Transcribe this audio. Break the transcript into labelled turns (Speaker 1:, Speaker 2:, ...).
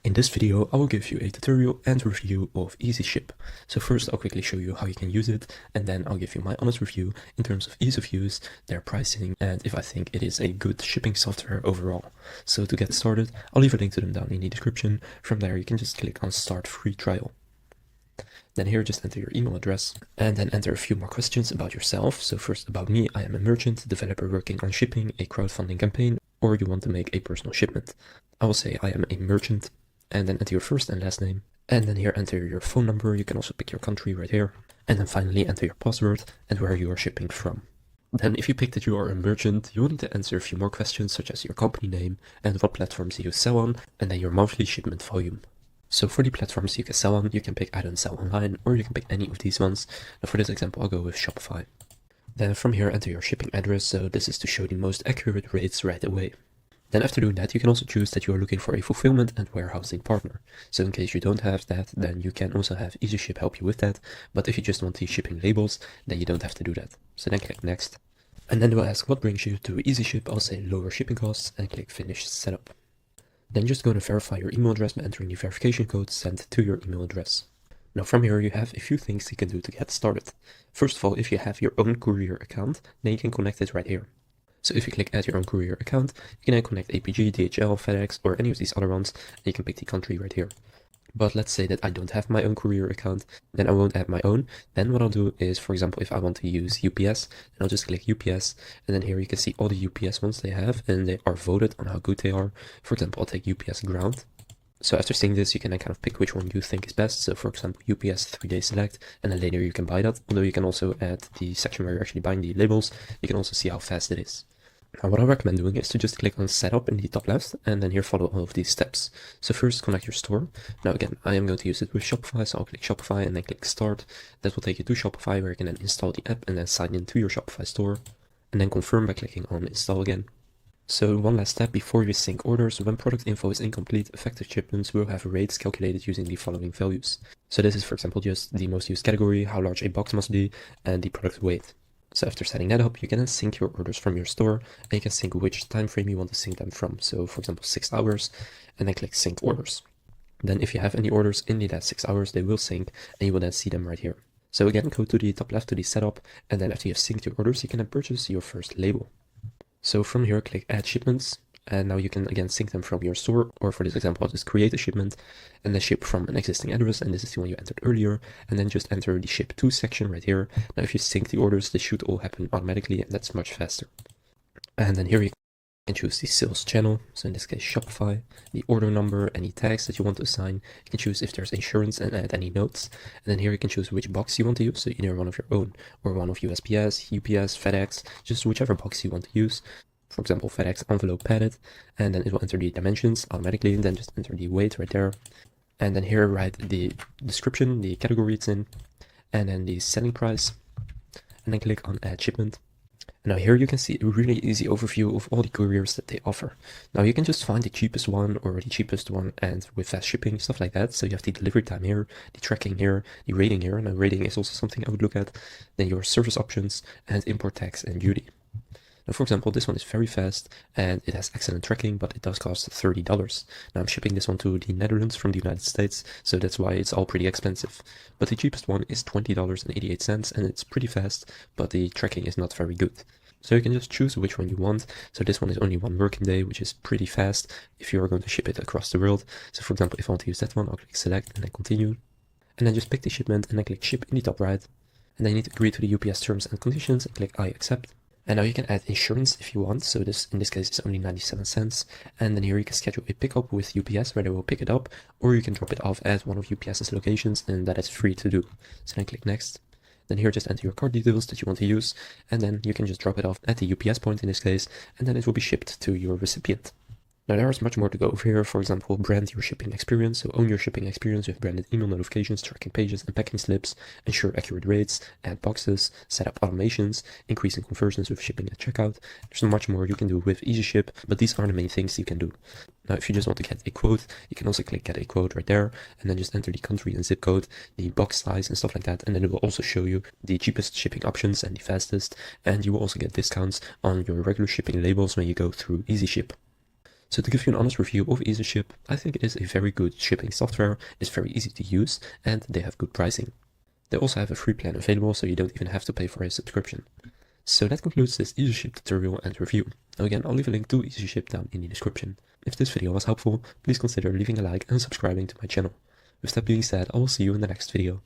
Speaker 1: In this video, I will give you a tutorial and review of Easyship. So first, I'll quickly show you how you can use it, and then I'll give you my honest review in terms of ease of use, their pricing, and if I think it is a good shipping software overall. So to get started, I'll leave a link to them down in the description. From there, you can just click on Start Free Trial. Then here, just enter your email address and then enter a few more questions about yourself. So first, about me, I am a merchant, developer working on shipping, a crowdfunding campaign, or you want to make a personal shipment. I will say I am a merchant, and then enter your first and last name. And then here, enter your phone number. You can also pick your country right here. And then finally, enter your password and where you are shipping from. Then if you pick that you are a merchant, you will need to answer a few more questions such as your company name and what platforms you sell on, and then your monthly shipment volume. So for the platforms you can sell on, you can pick I don't sell online, or you can pick any of these ones. Now for this example, I'll go with Shopify. Then from here, enter your shipping address, so this is to show the most accurate rates right away. Then after doing that, you can also choose that you are looking for a fulfillment and warehousing partner. So in case you don't have that, then you can also have Easyship help you with that. But if you just want the shipping labels, then you don't have to do that. So then click next. And then it will ask what brings you to Easyship. I'll say lower shipping costs and click finish setup. Then just go to verify your email address by entering the verification code sent to your email address. Now from here you have a few things you can do to get started. First of all, if you have your own courier account, then you can connect it right here. So if you click add your own courier account, you can then connect APG, DHL, FedEx, or any of these other ones, and you can pick the country right here. But let's say that I don't have my own courier account, then I won't add my own. Then what I'll do is, for example, if I want to use UPS, then I'll just click UPS, and then here you can see all the UPS ones they have, and they are voted on how good they are. For example, I'll take UPS Ground. So after seeing this, you can then kind of pick which one you think is best. So for example, UPS 3-day select, and then later you can buy that. Although you can also add the section where you're actually buying the labels, you can also see how fast it is. Now what I recommend doing is to just click on setup in the top left and then here follow all of these steps. So first connect your store. Now again, I am going to use it with Shopify, so I'll click Shopify and then click start. That will take you to Shopify where you can then install the app and then sign into your Shopify store and then confirm by clicking on install again. So one last step before you sync orders, when product info is incomplete, effective shipments will have rates calculated using the following values. So this is for example just the most used category, how large a box must be, and the product weight. So after setting that up, you can then sync your orders from your store, and you can sync which time frame you want to sync them from. So for example, 6 hours, and then click sync orders. Then if you have any orders in the last 6 hours, they will sync, and you will then see them right here. So again, go to the top left to the setup, and then after you have synced your orders, you can then purchase your first label. So from here, click add shipments. And now you can again sync them from your store, or for this example, I'll just create a shipment and then ship from an existing address. And this is the one you entered earlier. And then just enter the ship to section right here. Now, if you sync the orders, they should all happen automatically, and that's much faster. And then here you can choose the sales channel. So in this case, Shopify, the order number, any tags that you want to assign. You can choose if there's insurance and add any notes. And then here you can choose which box you want to use. So either one of your own or one of USPS, UPS, FedEx, just whichever box you want to use. For example, FedEx envelope padded, and then it will enter the dimensions automatically, and then just enter the weight right there. And then here write the description, the category it's in, and then the selling price, and then click on add shipment. And now here you can see a really easy overview of all the couriers that they offer. Now you can just find the cheapest one or the cheapest one, and with fast shipping, stuff like that. So you have the delivery time here, the tracking here, the rating here. Now rating is also something I would look at. Then your service options and import tax and duty. Now, for example, this one is very fast and it has excellent tracking, but it does cost $30. Now I'm shipping this one to the Netherlands from the United States, so that's why it's all pretty expensive. But the cheapest one is $20.88 and it's pretty fast, but the tracking is not very good. So you can just choose which one you want. So this one is only 1 working day, which is pretty fast if you are going to ship it across the world. So for example, if I want to use that one, I'll click select and then continue. And then just pick the shipment and then click ship in the top right. And then you need to agree to the UPS terms and conditions and click I accept. And now you can add insurance if you want. So this, in this case, is only 97 cents. And then here you can schedule a pickup with UPS where they will pick it up, or you can drop it off at one of UPS's locations, and that is free to do. So then click next. Then here just enter your card details that you want to use, and then you can just drop it off at the UPS point in this case, and then it will be shipped to your recipient. Now there is much more to go over here. For example, brand your shipping experience. So own your shipping experience with branded email notifications, tracking pages, and packing slips. Ensure accurate rates, add boxes, set up automations, increasing conversions with shipping at checkout. There's much more you can do with Easyship, but these are the main things you can do. Now, if you just want to get a quote, you can also click get a quote right there, and then just enter the country and zip code, the box size and stuff like that. And then it will also show you the cheapest shipping options and the fastest. And you will also get discounts on your regular shipping labels when you go through Easyship. So to give you an honest review of Easyship, I think it is a very good shipping software, it's very easy to use, and they have good pricing. They also have a free plan available, so you don't even have to pay for a subscription. So that concludes this Easyship tutorial and review. Now again, I'll leave a link to Easyship down in the description. If this video was helpful, please consider leaving a like and subscribing to my channel. With that being said, I will see you in the next video.